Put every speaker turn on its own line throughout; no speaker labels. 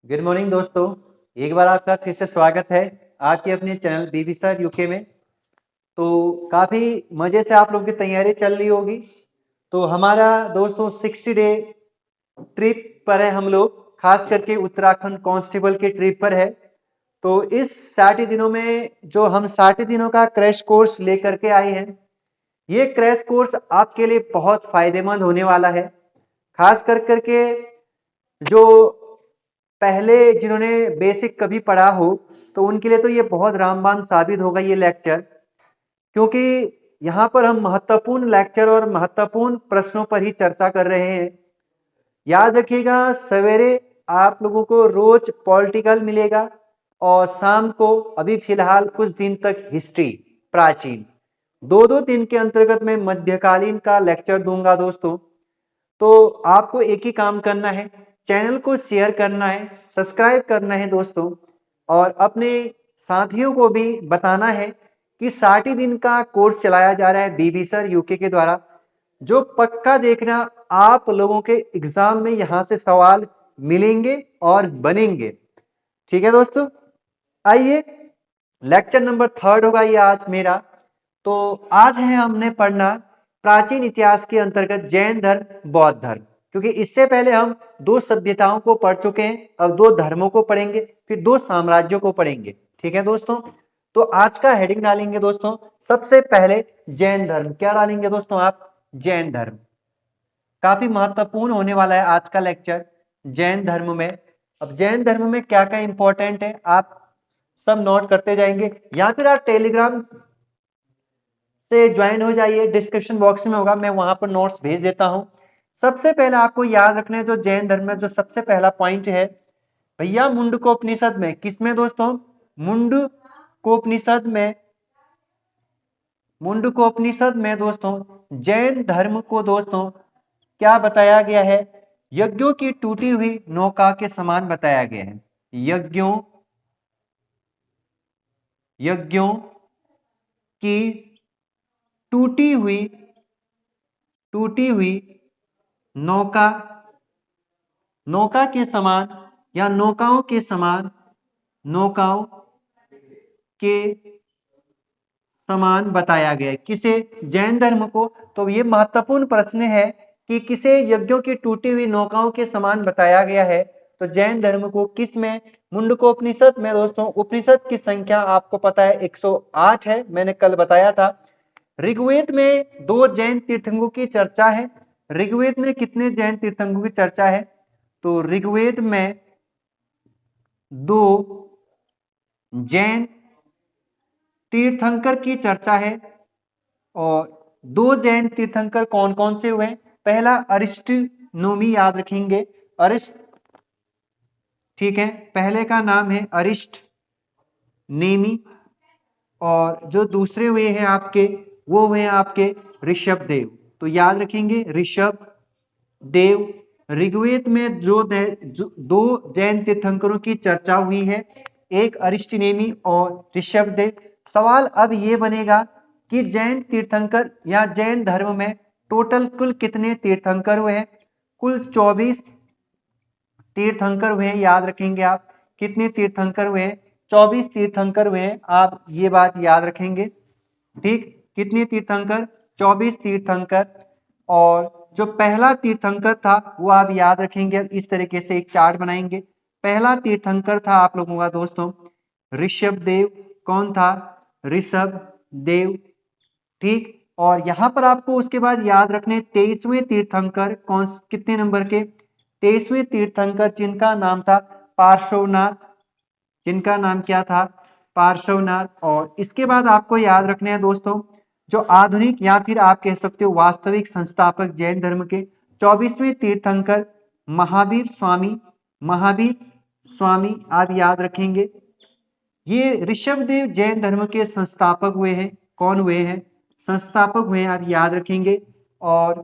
Good morning दोस्तों। एक बार आपका फिर से स्वागत है आपके अपने चैनल बीबी सर यूके में। तो काफ़ी मज़े से आप लोगों की तैयारी चल रही होगी। तो हमारा दोस्तों 60 डे ट्रिप पर है, हम लोग खास करके उत्तराखंड कांस्टेबल के ट्रिप पर है। तो इस 60 दिनों में जो हम 60 दिनों का क्रैश कोर्स लेकर के आए हैं, ये क्रैश कोर्स आपके लिए बहुत फायदेमंद होने वाला है। खास कर करके जो पहले जिन्होंने बेसिक कभी पढ़ा हो, तो उनके लिए तो ये बहुत रामबाण साबित होगा ये लेक्चर, क्योंकि यहाँ पर हम महत्वपूर्ण लेक्चर और महत्वपूर्ण प्रश्नों पर ही चर्चा कर रहे हैं। याद रखिएगा, सवेरे आप लोगों को रोज पॉलिटिकल मिलेगा और शाम को अभी फिलहाल कुछ दिन तक हिस्ट्री प्राचीन, दो दो दिन के अंतर्गत मैं मध्यकालीन का लेक्चर दूंगा दोस्तों। तो आपको एक ही काम करना है, चैनल को शेयर करना है, सब्सक्राइब करना है दोस्तों, और अपने साथियों को भी बताना है कि 60 दिन का कोर्स चलाया जा रहा है बीबी सर यूके के द्वारा, जो पक्का देखना आप लोगों के एग्जाम में यहां से सवाल मिलेंगे और बनेंगे। ठीक है दोस्तों, आइए लेक्चर नंबर 3 होगा ये आज मेरा। तो आज है हमने पढ़ना प्राचीन इतिहास के अंतर्गत जैन धर्म बौद्ध धर्म, क्योंकि इससे पहले हम दो सभ्यताओं को पढ़ चुके हैं, अब दो धर्मों को पढ़ेंगे, फिर दो साम्राज्यों को पढ़ेंगे। ठीक है दोस्तों, तो आज का हेडिंग डालेंगे दोस्तों सबसे पहले जैन धर्म। क्या डालेंगे दोस्तों आप? जैन धर्म। काफी महत्वपूर्ण होने वाला है आज का लेक्चर जैन धर्म में। अब जैन धर्म में क्या क्या इंपॉर्टेंट है आप सब नोट करते जाएंगे, या फिर आप टेलीग्राम से ज्वाइन हो जाइए, डिस्क्रिप्शन बॉक्स में होगा, मैं वहां पर नोट्स भेज देता हूं। सबसे पहले आपको याद रखना है जो जैन धर्म में जो सबसे पहला पॉइंट है भैया, मुंडकोपनिषद में, किसमें दोस्तों? मुंडकोपनिषद में। मुंडकोपनिषद में दोस्तों जैन धर्म को दोस्तों क्या बताया गया है? यज्ञों की टूटी हुई नौका के समान बताया गया है। यज्ञों यज्ञों की टूटी हुई टूटी हुई नौका नौका के समान, या नौकाओं के समान, नौकाओं के समान बताया गया है। किसे? जैन धर्म को। तो ये महत्वपूर्ण प्रश्न है कि किसे यज्ञों की टूटी हुई नौकाओं के समान बताया गया है? तो जैन धर्म को। किस में? मुंडकोपनिषद में दोस्तों। उपनिषद की संख्या आपको पता है 108 है, मैंने कल बताया था। ऋग्वेद में दो जैन तीर्थंकरों की चर्चा है। ऋग्वेद में कितने जैन तीर्थंकरों की चर्चा है? तो ऋग्वेद में दो जैन तीर्थंकर की चर्चा है। और दो जैन तीर्थंकर कौन कौन से हुए? पहला अरिष्ट नोमी, याद रखेंगे अरिष्ट। ठीक है, पहले का नाम है अरिष्ट नेमी, और जो दूसरे हुए हैं आपके, वो हुए आपके ऋषभ देव। तो याद रखेंगे ऋषभ देव। ऋग्वेद में जो दो जैन तीर्थंकरों की चर्चा हुई है, एक अरिष्टनेमी और ऋषभ देव। सवाल अब ये बनेगा कि जैन तीर्थंकर या जैन धर्म में टोटल कुल कितने तीर्थंकर हुए हैं? कुल 24 तीर्थंकर हुए हैं। याद रखेंगे आप कितने तीर्थंकर हुए हैं? 24 तीर्थंकर हुए हैं, आप ये बात याद रखेंगे। ठीक, कितने तीर्थंकर? 24 तीर्थंकर। और जो पहला तीर्थंकर था वो आप याद रखेंगे, अब इस तरीके से एक चार्ट बनाएंगे। पहला तीर्थंकर था आप लोगों का दोस्तों ऋषभ देव। कौन था? ऋषभ देव। ठीक, और यहां पर आपको उसके बाद याद रखने 23वें तीर्थंकर कौन, कितने नंबर के? 23वें तीर्थंकर, जिनका नाम था पार्श्वनाथ। जिनका नाम क्या था? पार्श्वनाथ। और इसके बाद आपको याद रखने हैं दोस्तों जो आधुनिक या फिर आप कह सकते हो वास्तविक संस्थापक जैन धर्म के 24वें तीर्थंकर महावीर स्वामी। महावीर स्वामी आप याद रखेंगे। ये ऋषभ देव जैन धर्म के संस्थापक हुए हैं। कौन हुए हैं? संस्थापक हुए हैं, आप याद रखेंगे। और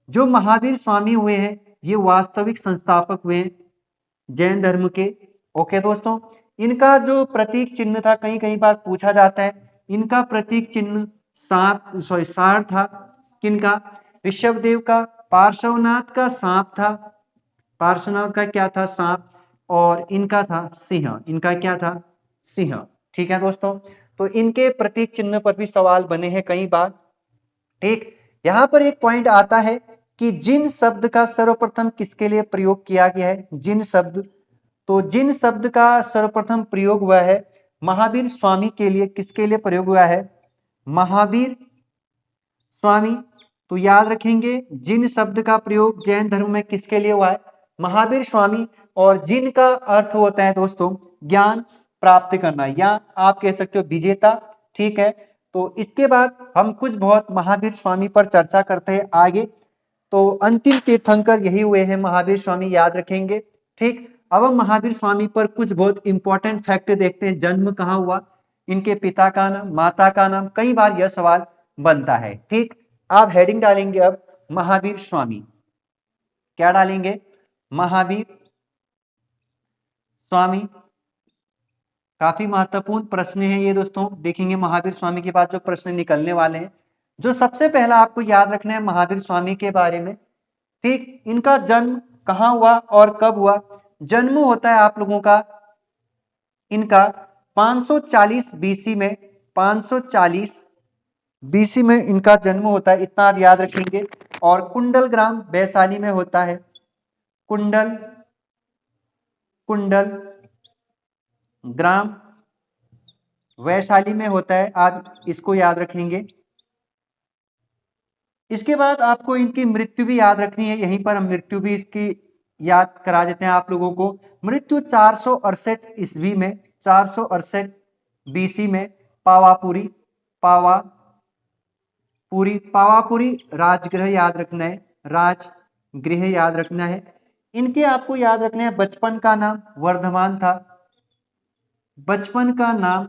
जो महावीर स्वामी हुए हैं ये वास्तविक संस्थापक हुए हैं जैन धर्म के। ओके दोस्तों, इनका जो प्रतीक चिन्ह था, कहीं कहीं बार पूछा जाता है, इनका प्रतीक चिन्ह सांप, सॉरी सार था। किनका? ऋषभ देव का। पार्श्वनाथ का सांप था। पार्श्वनाथ का क्या था? सांप। और इनका था सिंह। इनका क्या था? सिंह। ठीक है दोस्तों, तो इनके प्रतीक चिन्ह पर भी सवाल बने हैं कई बार। ठीक, यहां पर एक पॉइंट आता है कि जिन शब्द का सर्वप्रथम किसके लिए प्रयोग किया गया है? जिन शब्द। तो जिन शब्द का सर्वप्रथम प्रयोग हुआ है महावीर स्वामी के लिए, किसके लिए प्रयोग हुआ है? महावीर स्वामी। तो याद रखेंगे जिन शब्द का प्रयोग जैन धर्म में किसके लिए हुआ है? महावीर स्वामी। और जिन का अर्थ होता है दोस्तों ज्ञान प्राप्त करना, या आप कह सकते हो विजेता। ठीक है, तो इसके बाद हम कुछ बहुत महावीर स्वामी पर चर्चा करते हैं आगे। तो अंतिम तीर्थंकर यही हुए हैं महावीर स्वामी, याद रखेंगे। ठीक, अब हम महावीर स्वामी पर कुछ बहुत इंपॉर्टेंट फैक्ट देखते हैं। जन्म कहाँ हुआ, इनके पिता का नाम, माता का नाम, कई बार यह सवाल बनता है। ठीक, आप हेडिंग डालेंगे अब महावीर स्वामी। क्या डालेंगे? महावीर स्वामी। काफी महत्वपूर्ण प्रश्न है ये दोस्तों, देखेंगे महावीर स्वामी के बाद जो प्रश्न निकलने वाले हैं। जो सबसे पहला आपको याद रखना है महावीर स्वामी के बारे में। ठीक, इनका जन्म कहाँ हुआ और कब हुआ? जन्म होता है आप लोगों का इनका 540 बीसी में। 540 बीसी में इनका जन्म होता है, इतना आप याद रखेंगे। और कुंडल ग्राम वैशाली में होता है। कुंडल कुंडल ग्राम वैशाली में होता है, आप इसको याद रखेंगे। इसके बाद आपको इनकी मृत्यु भी याद रखनी है, यहीं पर हम मृत्यु भी इसकी याद करा देते हैं आप लोगों को। मृत्यु 468 ईस्वी में, 468 बीसी में पावापुरी। पावापुरी राजगृह याद रखना है, राजगृह याद रखना है। इनके आपको याद रखना है बचपन का नाम वर्धमान था। बचपन का नाम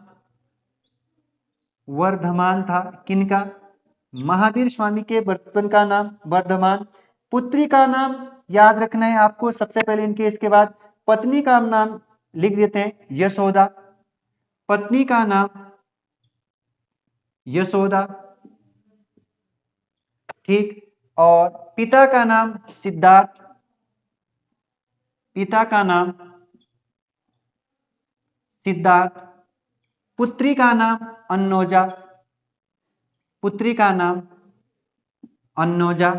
वर्धमान था किनका? महावीर स्वामी के बचपन का नाम वर्धमान। पुत्री का नाम याद रखना है आपको सबसे पहले इनके, इसके बाद पत्नी का नाम लिख देते हैं यशोदा। पत्नी का नाम यशोदा। ठीक, और पिता का नाम सिद्धार्थ। पिता का नाम सिद्धार्थ। पुत्री का नाम अन्नोजा। पुत्री का नाम अन्नोजा।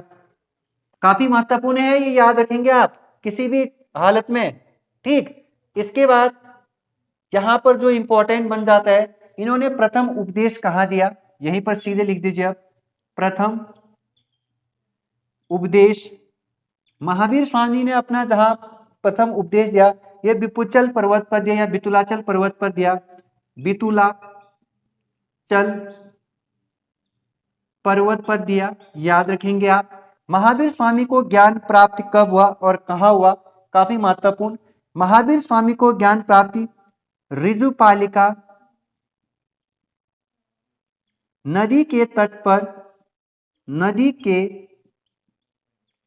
काफी महत्वपूर्ण है, ये याद रखेंगे आप किसी भी हालत में। ठीक, इसके बाद यहां पर जो इंपॉर्टेंट बन जाता है, इन्होंने प्रथम उपदेश कहां दिया? यहीं पर सीधे लिख दीजिए आप, प्रथम उपदेश। महावीर स्वामी ने अपना जहां प्रथम उपदेश दिया, यह विपुचल पर्वत पर दिया या बितुलाचल पर्वत पर दिया? बितुलाचल पर्वत पर दिया, याद रखेंगे आप। महावीर स्वामी को ज्ञान प्राप्ति कब हुआ और कहां हुआ? काफी महत्वपूर्ण। महावीर स्वामी को ज्ञान प्राप्ति ऋजुपालिका नदी के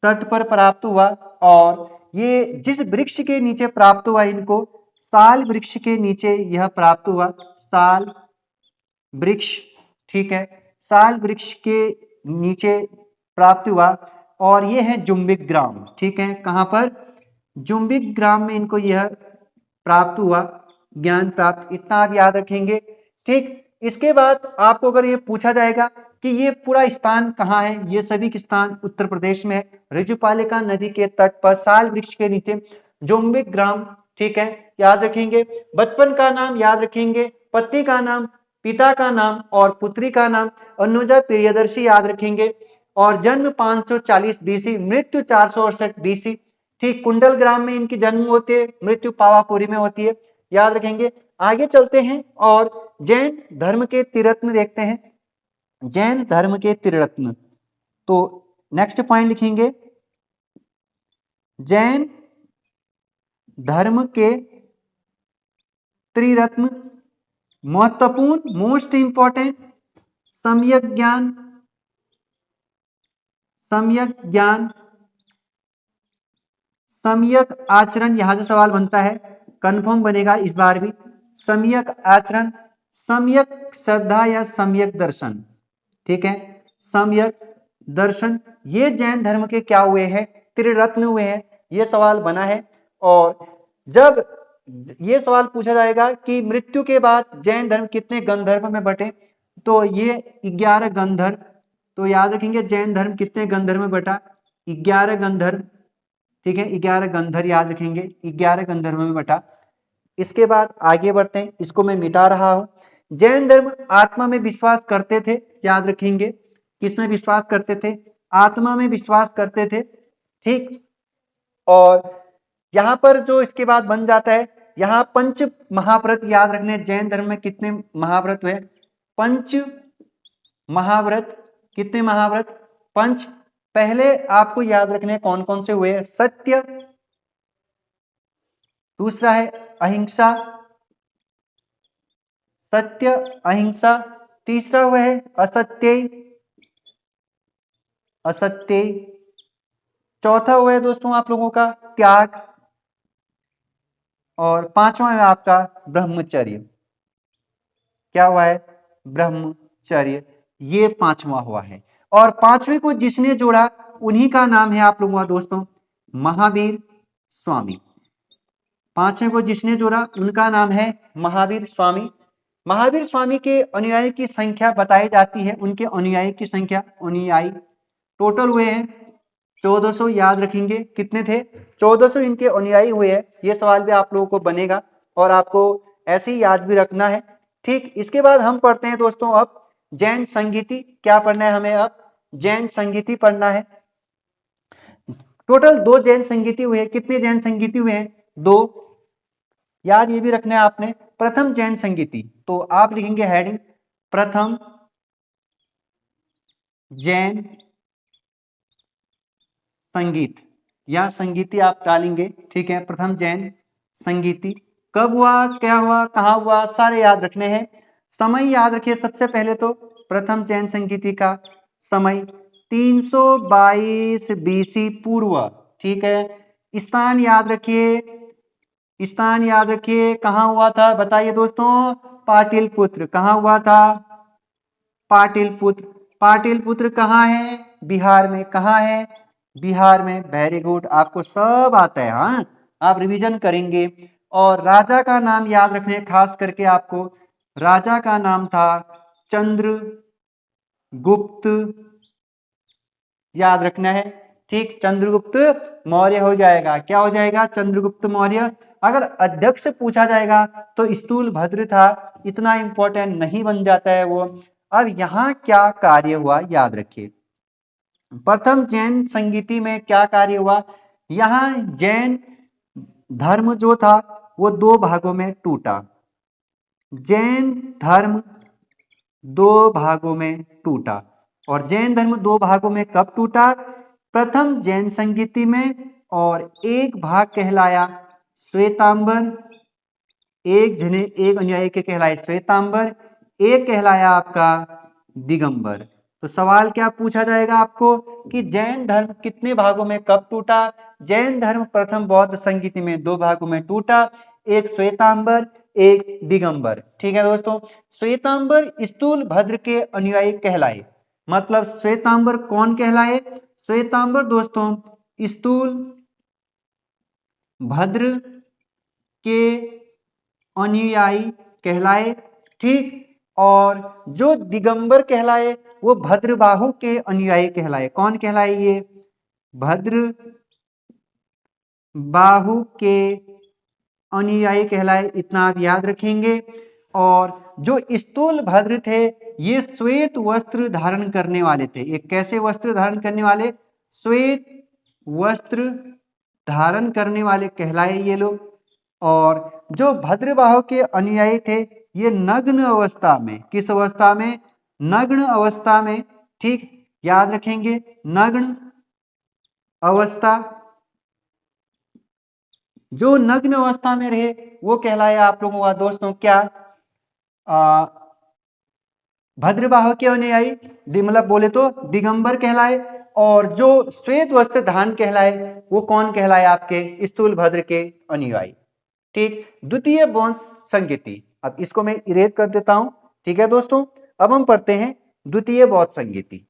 तट पर प्राप्त हुआ। और ये जिस वृक्ष के नीचे प्राप्त हुआ इनको, साल वृक्ष के नीचे यह प्राप्त हुआ। साल वृक्ष, ठीक है, साल वृक्ष के नीचे प्राप्त हुआ। और ये है जुम्बिक ग्राम। ठीक है, कहां पर? जुम्बिक ग्राम में इनको यह प्राप्त हुआ, ज्ञान प्राप्त, इतना आप याद रखेंगे। ठीक, इसके बाद आपको अगर ये पूछा जाएगा कि ये पूरा स्थान कहाँ है, ये सभी स्थान उत्तर प्रदेश में है। ऋजुपालिका नदी के तट पर साल वृक्ष के नीचे जुम्बिक ग्राम। ठीक है, याद रखेंगे। बचपन का नाम याद रखेंगे, पति का नाम, पिता का नाम और पुत्री का नाम अनुजा प्रियदर्शी याद रखेंगे। और जन्म 540 बीसी, मृत्यु 468 बीसी। ठीक, कुंडल ग्राम में इनकी जन्म होती है, मृत्यु पावापुरी में होती है, याद रखेंगे। आगे चलते हैं और जैन धर्म के त्रिरत्न देखते हैं। जैन धर्म के त्रिरत्न, तो नेक्स्ट पॉइंट लिखेंगे जैन धर्म के त्रिरत्न। महत्वपूर्ण, मोस्ट इंपॉर्टेंट, सम्यक ज्ञान, सम्यक आचरण। यहां से सवाल बनता है, कंफर्म बनेगा इस बार भी। सम्यक आचरण, सम्यक श्रद्धा या सम्यक दर्शन। ठीक है, सम्यक दर्शन, ये जैन धर्म के क्या हुए हैं? त्रिरत्न हुए हैं, ये सवाल बना है। और जब ये सवाल पूछा जाएगा कि मृत्यु के बाद जैन धर्म कितने गंधर्व में बटे, तो ये 11 गंधर्व। तो याद रखेंगे जैन धर्म कितने गंधर्व में बटा, 11 गंधर्व। ठीक है, 11 गंधर्व याद रखेंगे, 11 गंधर्व में बटा। इसके बाद आगे बढ़ते हैं, इसको मैं मिटा रहा हूं। जैन धर्म आत्मा में विश्वास करते थे, याद रखेंगे किसमें विश्वास करते थे, आत्मा में विश्वास करते थे। ठीक, और यहां पर जो इसके बाद बन जाता है, यहां पंच महाव्रत याद रखने। जैन धर्म में कितने महाव्रत हुए, पंच महाव्रत। कितने महाव्रत, पंच। पहले आपको याद रखने कौन कौन से हुए, सत्य, दूसरा है अहिंसा, सत्य अहिंसा, तीसरा हुआ है असत्य, असत्य, चौथा हुआ है दोस्तों आप लोगों का त्याग, और पांचवा है आपका ब्रह्मचर्य। क्या हुआ है, ब्रह्मचर्य। ये पांचवा हुआ है, और पांचवे को जिसने जोड़ा उन्हीं का नाम है आप लोगों का दोस्तों महावीर स्वामी। पांचवें को जिसने जोड़ा उनका नाम है महावीर स्वामी। महावीर स्वामी के अनुयायी की संख्या बताई जाती है, उनके अनुयायी की संख्या, अनुयायी टोटल हुए हैं 1400। याद रखेंगे कितने थे, 1400 इनके अनुयायी हुए हैं। ये सवाल भी आप लोगों को बनेगा और आपको ऐसे ही याद भी रखना है। ठीक, इसके बाद हम पढ़ते हैं दोस्तों अब जैन संगीति। क्या पढ़ना है हमें, अब जैन संगीति पढ़ना है। टोटल 2 जैन संगीति हुए। कितने जैन संगीति हुए हैं, 2। याद ये भी रखना है आपने, प्रथम जैन संगीति, तो आप लिखेंगे हेडिंग प्रथम जैन संगीत, या संगीति आप डालेंगे। ठीक है, प्रथम जैन संगीति कब हुआ, क्या हुआ, कहां हुआ, सारे याद रखने हैं। समय याद रखिए सबसे पहले तो प्रथम जैन संगीति का समय 322 बीसी पूर्व। ठीक है, स्थान याद रखिए, स्थान याद रखिए कहां हुआ था, बताइए दोस्तों, पाटिलपुत्र। कहां हुआ था, पाटिलपुत्र। पाटिलपुत्र कहां है, बिहार में। कहां है, बिहार में। वेरी गुड, आपको सब आता है। हाँ, आप रिवीजन करेंगे। और राजा का नाम याद रखने, खास करके आपको राजा का नाम था चंद्रगुप्त, याद रखना है। ठीक, चंद्रगुप्त मौर्य हो जाएगा। क्या हो जाएगा, चंद्रगुप्त मौर्य। अगर अध्यक्ष पूछा जाएगा तो स्थूल भद्र था, इतना इंपॉर्टेंट नहीं बन जाता है वो। अब यहां क्या कार्य हुआ याद रखिए, प्रथम जैन संगीति में क्या कार्य हुआ, यहां जैन धर्म जो था वो 2 भागों में टूटा। जैन धर्म 2 भागों में टूटा, और जैन धर्म 2 भागों में कब टूटा, प्रथम जैन संगीति में। और एक भाग कहलाया श्वेतांबर, एक अनुयायी के कहलाए श्वेतांबर, एक कहलाया आपका दिगंबर। तो सवाल क्या पूछा जाएगा आपको कि जैन धर्म कितने भागों में कब टूटा। जैन धर्म प्रथम बौद्ध संगीति में 2 भागों में टूटा, एक श्वेतांबर, एक दिगंबर। ठीक है दोस्तों, श्वेतांबर स्थूल भद्र के अनुयायी कहलाए। मतलब श्वेतांबर कौन कहलाए, श्वेतांबर दोस्तों स्थूल भद्र के अनुयायी कहलाए। ठीक, और जो दिगंबर कहलाए वो भद्रबाहु के अनुयायी कहलाए। कौन कहलाए, ये भद्र बाहु के अनुयायी कहलाए, इतना आप याद रखेंगे। और जो स्थूल भद्र थे ये श्वेत वस्त्र धारण करने वाले थे। ये कैसे वस्त्र धारण करने वाले, श्वेत वस्त्र धारण करने वाले कहलाए ये लोग। और जो भद्रबाहु के अनुयायी थे ये नग्न अवस्था में, किस अवस्था में, नग्न अवस्था में। ठीक, याद रखेंगे नग्न अवस्था, जो नग्न अवस्था में रहे वो कहलाया आप लोगों का दोस्तों क्या, भद्रबाहु के अनुयायी, मतलब बोले तो दिगंबर कहलाए। और जो श्वेत वस्त्र धारण कहलाए वो कौन कहलाए, आपके स्थूल भद्र के अनुयायी। ठीक, द्वितीय वंश संगीति, अब इसको मैं इरेज कर देता हूं। ठीक है दोस्तों, अब हम पढ़ते हैं द्वितीय बौद्ध संगीति।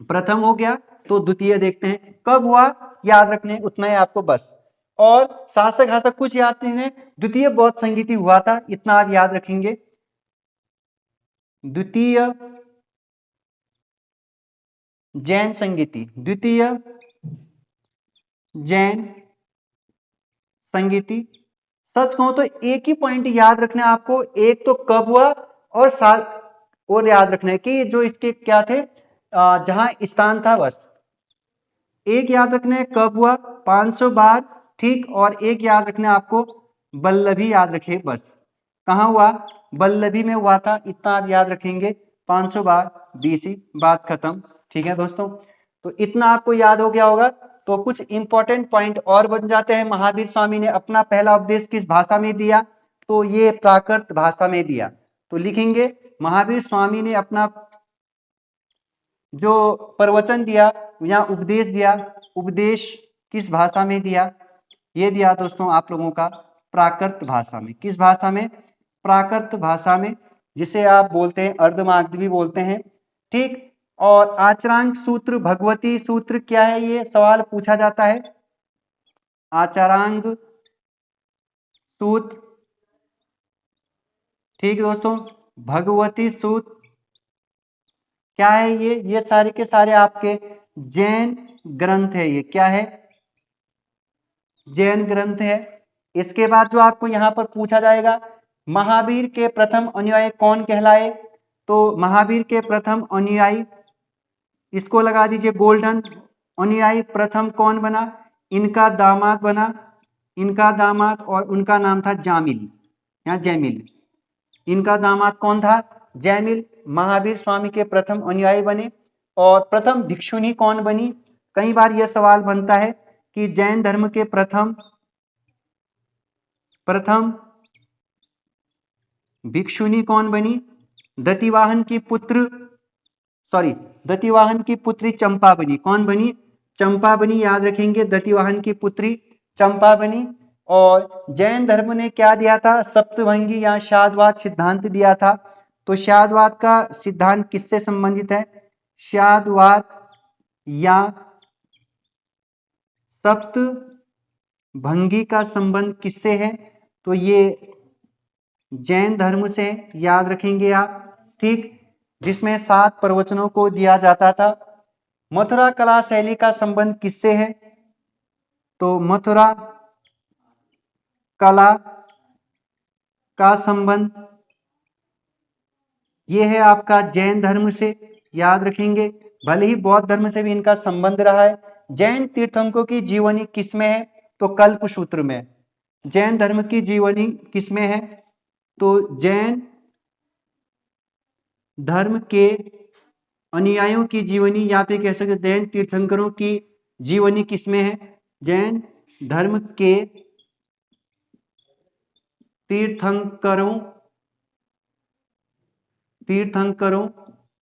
प्रथम हो गया तो द्वितीय देखते हैं कब हुआ, याद रखने उतना ही आपको बस। और शासक शासक कुछ याद नहीं है। द्वितीय बौद्ध संगीति हुआ था, इतना आप याद रखेंगे। द्वितीय जैन संगीति, द्वितीय जैन संगीति। सच कहूं तो एक ही पॉइंट याद रखना है आपको, एक तो कब हुआ और साल और याद रखना है कि जो इसके क्या थे, जहां स्थान था, बस एक याद रखना है कब हुआ 500 बार, ठीक। और एक याद रखना है आपको वल्लभी, याद रखिए बस। कहां हुआ? वल्लभी में हुआ था, इतना आप याद रखेंगे। 500 बार बीसी, बात खत्म। ठीक है दोस्तों, तो इतना आपको याद हो गया होगा। तो कुछ इंपॉर्टेंट पॉइंट और बन जाते हैं। महावीर स्वामी ने अपना पहला उपदेश किस भाषा में दिया? तो ये प्राकृत भाषा में दिया। तो लिखेंगे महावीर स्वामी ने अपना जो प्रवचन दिया या उपदेश दिया, उपदेश किस भाषा में दिया? ये दिया दोस्तों आप लोगों का प्राकृत भाषा में। किस भाषा में? प्राकृत भाषा में, जिसे आप बोलते हैं अर्धमागधी भी बोलते हैं, ठीक। और आचरांक सूत्र, भगवती सूत्र क्या है? ये सवाल पूछा जाता है। आचरांक सूत्र, ठीक दोस्तों। भगवती सूत्र क्या है? ये सारे के सारे आपके जैन ग्रंथ है। ये क्या है? जैन ग्रंथ है। इसके बाद जो आपको यहां पर पूछा जाएगा, महावीर के प्रथम अनुयायी कौन कहलाए? तो महावीर के प्रथम अनुयायी, इसको लगा दीजिए गोल्डन। अनुयायी प्रथम कौन बना? इनका दामाद बना, इनका दामाद, और उनका नाम था जामिल या जैमिल। इनका दामाद कौन था? जैमिल। महावीर स्वामी के प्रथम अनुयायी बने। और प्रथम भिक्षुणी कौन बनी? कई बार यह सवाल बनता है कि जैन धर्म के प्रथम भिक्षुणी कौन बनी? दतिवाहन की पुत्री चंपा बनी। कौन बनी? चंपा बनी, याद रखेंगे। दतिवाहन की पुत्री चंपा बनी। और जैन धर्म ने क्या दिया था? सप्तभंगी या शादवाद सिद्धांत दिया था। तो शादवाद का सिद्धांत किससे संबंधित है? शादवाद या सप्तभंगी का संबंध किससे है? तो ये जैन धर्म से, याद रखेंगे आप, ठीक। जिसमें 7 प्रवचनों को दिया जाता था। मथुरा कला शैली का संबंध किससे है? तो मथुरा कला का संबंध ये है आपका जैन धर्म से, याद रखेंगे। भले ही बौद्ध धर्म से भी इनका संबंध रहा है। जैन तीर्थंकरों की जीवनी किसमें है? तो कल्पसूत्र में। जैन धर्म की जीवनी किसमें है? तो जैन धर्म के अनुयायियों की जीवनी, या फिर कह सकते जैन तीर्थंकरों की जीवनी किसमें है? जैन धर्म के तीर्थंकरों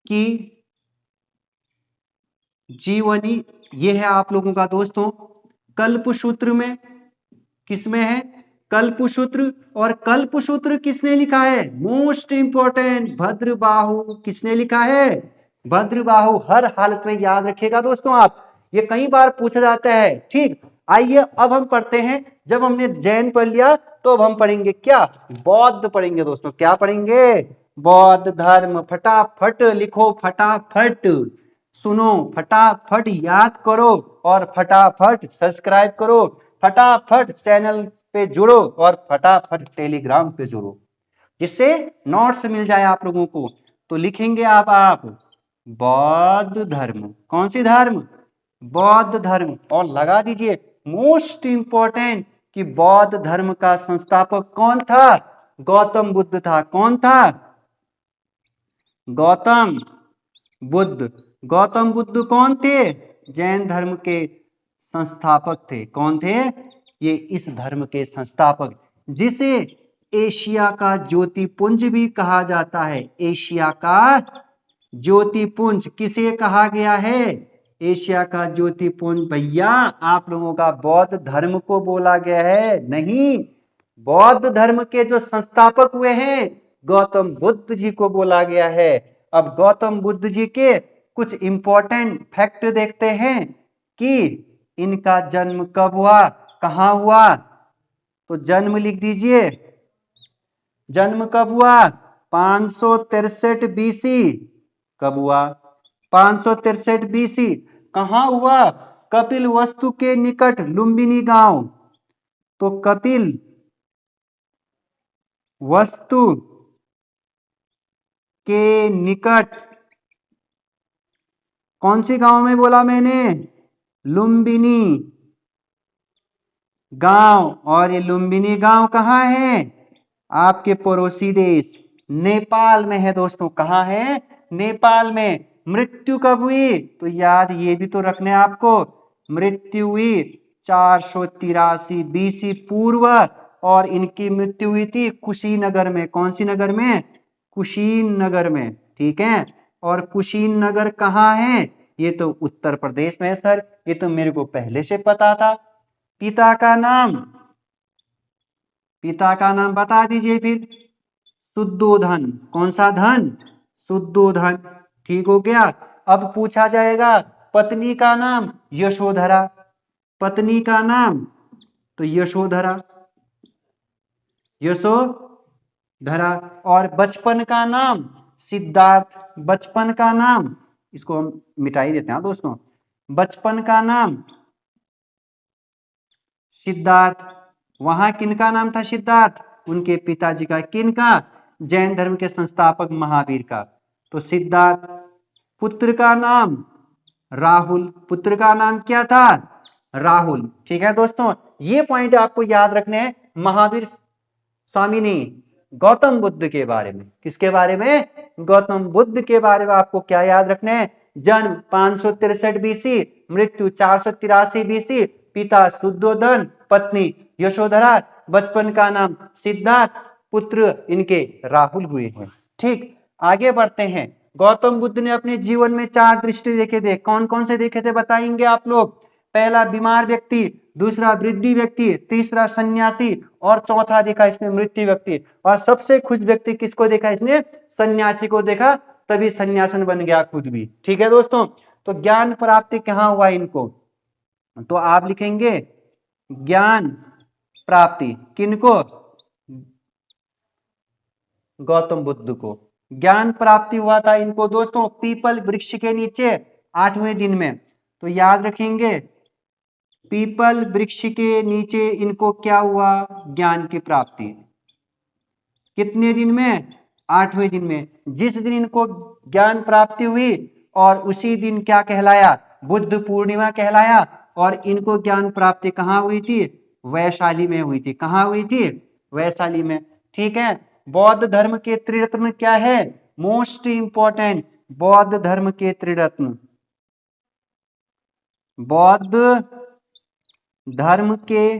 की जीवनी ये है आप लोगों का दोस्तों कल्पसूत्र में। किसमें है? कल्पसूत्र। और कल्पसूत्र किसने लिखा है? Most important, Bhadrabahu. किसने लिखा है? भद्रबाहु। हर हालत में याद रखिएगा दोस्तों आप, ये कई बार पूछा जाता है, ठीक। आइए अब हम पढ़ते हैं। जब हमने जैन पढ़ लिया तो अब हम पढ़ेंगे क्या? बौद्ध पढ़ेंगे दोस्तों। क्या पढ़ेंगे? बौद्ध धर्म। फटाफट लिखो, फटाफट सुनो, फटाफट याद करो, और फटाफट सब्सक्राइब करो, फटाफट चैनल पे जुड़ो, और फटाफट टेलीग्राम पे जुड़ो, जिससे नोट्स मिल जाए आप लोगों को। तो लिखेंगे आप बौद्ध धर्म। कौन सी धर्म? बौद्ध धर्म। और लगा दीजिए मोस्ट इंपॉर्टेंट कि बौद्ध धर्म का संस्थापक कौन था? गौतम बुद्ध था। कौन था? गौतम बुद्ध। गौतम बुद्ध कौन थे? जैन धर्म के संस्थापक थे। कौन थे? ये इस धर्म के संस्थापक, जिसे एशिया का ज्योतिपुंज भी कहा जाता है। एशिया का ज्योतिपुंज किसे कहा गया है? एशिया का ज्योतिपुंज भैया आप लोगों का बौद्ध धर्म को बोला गया है, नहीं। बौद्ध धर्म के जो संस्थापक हुए हैं गौतम बुद्ध जी को बोला गया है। अब गौतम बुद्ध जी के कुछ इंपॉर्टेंट फैक्ट देखते हैं कि इनका जन्म कब हुआ, कहाँ हुआ? तो जन्म लिख दीजिए। जन्म कब हुआ? 563 बीसी। कब हुआ? 563 बीसी। कहाँ हुआ? कपिल वस्तु के निकट लुम्बिनी गांव। तो कपिल वस्तु के निकट कौन सी गांव में बोला मैंने? लुम्बिनी गांव। और ये लुम्बिनी गांव कहाँ है? आपके पड़ोसी देश नेपाल में है दोस्तों। कहाँ है? नेपाल में। मृत्यु कब हुई? तो याद ये भी तो रखने आपको। मृत्यु हुई 483 बीसी पूर्व, और इनकी मृत्यु हुई थी कुशीनगर में। कौन सी नगर में? कुशीनगर में। ठीक है। और कुशीनगर कहाँ है? ये तो उत्तर प्रदेश में है सर। ये तो मेरे को पहले से पता था। पिता का नाम? पिता का नाम बता दीजिए फिर। शुद्धोधन। कौन सा धन? शुद्धोधन। ठीक हो गया। अब पूछा जाएगा पत्नी का नाम? यशोधरा। पत्नी का नाम? तो यशोधरा। यशोधरा। और बचपन का नाम? सिद्धार्थ। बचपन का नाम, इसको हम मिटा ही देते हैं दोस्तों। बचपन का नाम सिद्धार्थ। वहां किनका नाम था सिद्धार्थ? उनके पिताजी का। किनका? जैन धर्म के संस्थापक महावीर का। तो सिद्धार्थ। पुत्र का नाम? राहुल। पुत्र का नाम क्या था? राहुल। ठीक है दोस्तों, ये पॉइंट आपको याद रखने हैं महावीर स्वामी ने गौतम बुद्ध के बारे में। किसके बारे में? गौतम बुद्ध के बारे में आपको क्या याद रखना है? जन्म 563 बीसी, मृत्यु 483 बीसी, पिता शुद्धोधन, पत्नी यशोधरा, बचपन का नाम सिद्धार्थ, पुत्र इनके राहुल हुए हैं। ठीक, आगे बढ़ते हैं। गौतम बुद्ध ने अपने जीवन में 4 दृष्टि देखे थे। कौन कौन से देखे थे बताएंगे आप लोग? पहला बीमार व्यक्ति, दूसरा वृद्धि व्यक्ति, तीसरा सन्यासी, और चौथा देखा इसने मृत्यु व्यक्ति। और सबसे खुश व्यक्ति किसको देखा इसने? सन्यासी को देखा, तभी सन्यासन बन गया खुद भी। ठीक है दोस्तों, तो ज्ञान प्राप्ति कहाँ हुआ इनको? तो आप लिखेंगे ज्ञान प्राप्ति किनको? गौतम बुद्ध को। ज्ञान प्राप्ति हुआ था इनको दोस्तों पीपल वृक्ष के नीचे 8वें दिन में। तो याद रखेंगे पीपल वृक्ष के नीचे इनको क्या हुआ? ज्ञान की प्राप्ति। कितने दिन में? 8वें दिन में। जिस दिन इनको ज्ञान प्राप्ति हुई और उसी दिन क्या कहलाया? बुद्ध पूर्णिमा कहलाया। और इनको ज्ञान प्राप्ति कहाँ हुई थी? वैशाली में हुई थी। कहाँ हुई थी? वैशाली में। ठीक है। बौद्ध धर्म के त्रिरत्न क्या है? मोस्ट इंपॉर्टेंट, बौद्ध धर्म के त्रिरत्न। बौद्ध धर्म के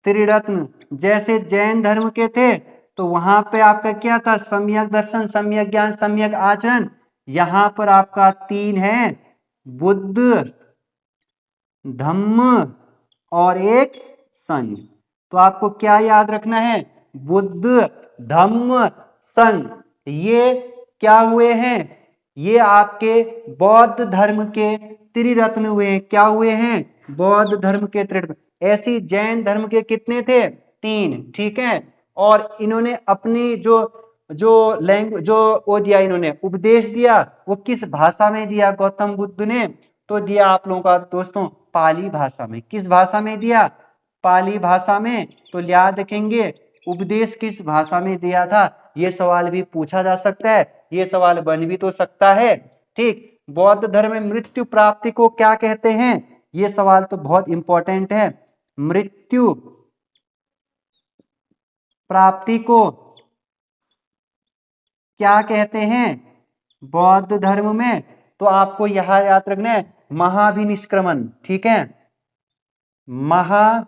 त्रिरत्न जैसे जैन धर्म के थे, तो वहां पे आपका क्या था? सम्यक दर्शन, सम्यक ज्ञान, सम्यक आचरण। यहां पर आपका 3 है, बुद्ध, धम्म और एक संघ। तो आपको क्या याद रखना है? बुद्ध, धम्म, संघ। ये क्या हुए हैं? ये आपके बौद्ध धर्म के त्रिरत्न हुए हैं। क्या हुए हैं? बौद्ध धर्म के त्रिरत्न। ऐसी जैन धर्म के कितने थे? 3। ठीक है। और इन्होंने अपनी जो जो लैंग्वेज जो वो दिया, इन्होंने उपदेश दिया, वो किस भाषा में दिया गौतम बुद्ध ने? तो दिया आप लोगों का दोस्तों पाली भाषा में। किस भाषा में दिया? पाली भाषा में। तो याद रखेंगे उपदेश किस भाषा में दिया था? ये सवाल भी पूछा जा सकता है, ये सवाल बन भी तो सकता है। ठीक। बौद्ध धर्म में मृत्यु प्राप्ति को क्या कहते हैं? ये सवाल तो बहुत इंपॉर्टेंट है। मृत्यु प्राप्ति को क्या कहते हैं बौद्ध धर्म में? तो आपको यहां याद रखना है महाभिनिष्क्रमण। ठीक है, महाभिनिष्क्रमण।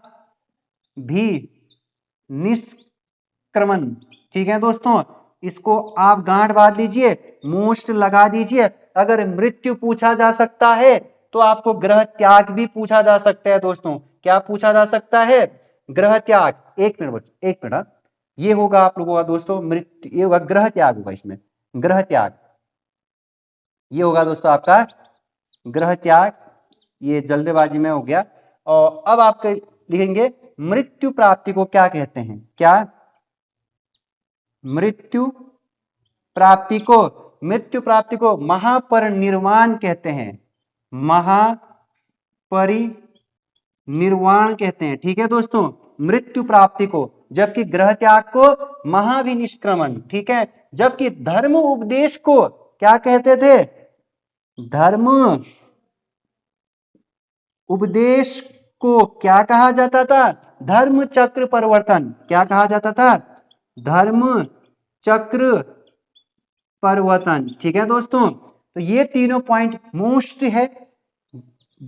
ठीक है दोस्तों, इसको आप गांठ बांध लीजिए, मोस्ट लगा दीजिए। अगर मृत्यु पूछा जा सकता है तो आपको ग्रह त्याग भी पूछा जा सकता है दोस्तों। क्या पूछा जा सकता है? ग्रह त्याग। एक मिनट बच्चों, एक मिनट। ये होगा आप लोगों का दोस्तों मृत्यु, ये होगा ग्रह त्याग होगा इसमें, ग्रह त्याग। ये होगा दोस्तों आपका ग्रह त्याग। ये जल्दबाजी में हो गया। और अब आप लिखेंगे मृत्यु प्राप्ति को क्या कहते हैं? क्या मृत्यु प्राप्ति को महापरिनिर्वाण कहते हैं। महापरिनिर्वाण कहते हैं। ठीक है दोस्तों, मृत्यु प्राप्ति को, जबकि ग्रह त्याग को महाविनिष्क्रमण। ठीक है, जबकि धर्म उपदेश को क्या कहते थे? धर्म उपदेश को क्या कहा जाता था? धर्म चक्र परिवर्तन। क्या कहा जाता था? धर्म चक्र परिवर्तन। ठीक है दोस्तों, तो ये तीनों पॉइंट मोस्ट है।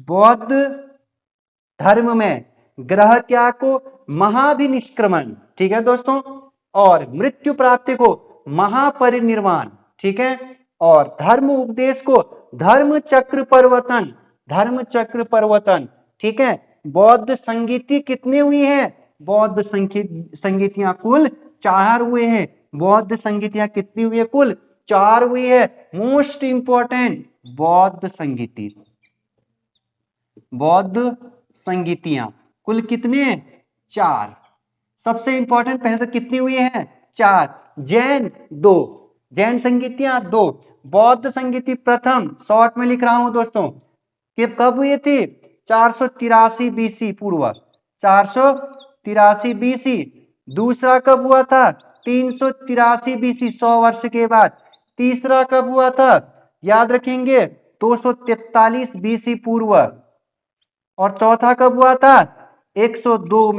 बौद्ध धर्म में ग्रह त्याग को महाभिनिष्क्रमण, ठीक है दोस्तों, और मृत्यु प्राप्ति को महापरिनिर्वाण। ठीक है, और धर्म उपदेश को धर्म चक्र परिवर्तन। धर्म चक्र परिवर्तन। ठीक है, बौद्ध संगीति कितने हुई है? बौद्ध संगीतियां कुल 4 हुए हैं। बौद्ध संगीतियां कितनी हुई है? कुल 4 हुई है। मोस्ट इंपॉर्टेंट, बौद्ध संगीति, बौद्ध संगीतियां कुल कितने? 4। सबसे इंपॉर्टेंट पहले तो कितनी हुई है? 4। जैन 2, जैन संगीतियां 2, बौद्ध संगीति प्रथम, शॉर्ट में लिख रहा हूं दोस्तों, कि कब हुई थी? 483 बीसी पूर्व, 483 बीसी। दूसरा कब हुआ था? 383 बीसी, 100 वर्ष के बाद। तीसरा कब हुआ था? याद रखेंगे, 243 बीसी पूर्व। और चौथा कब हुआ था? 102 में।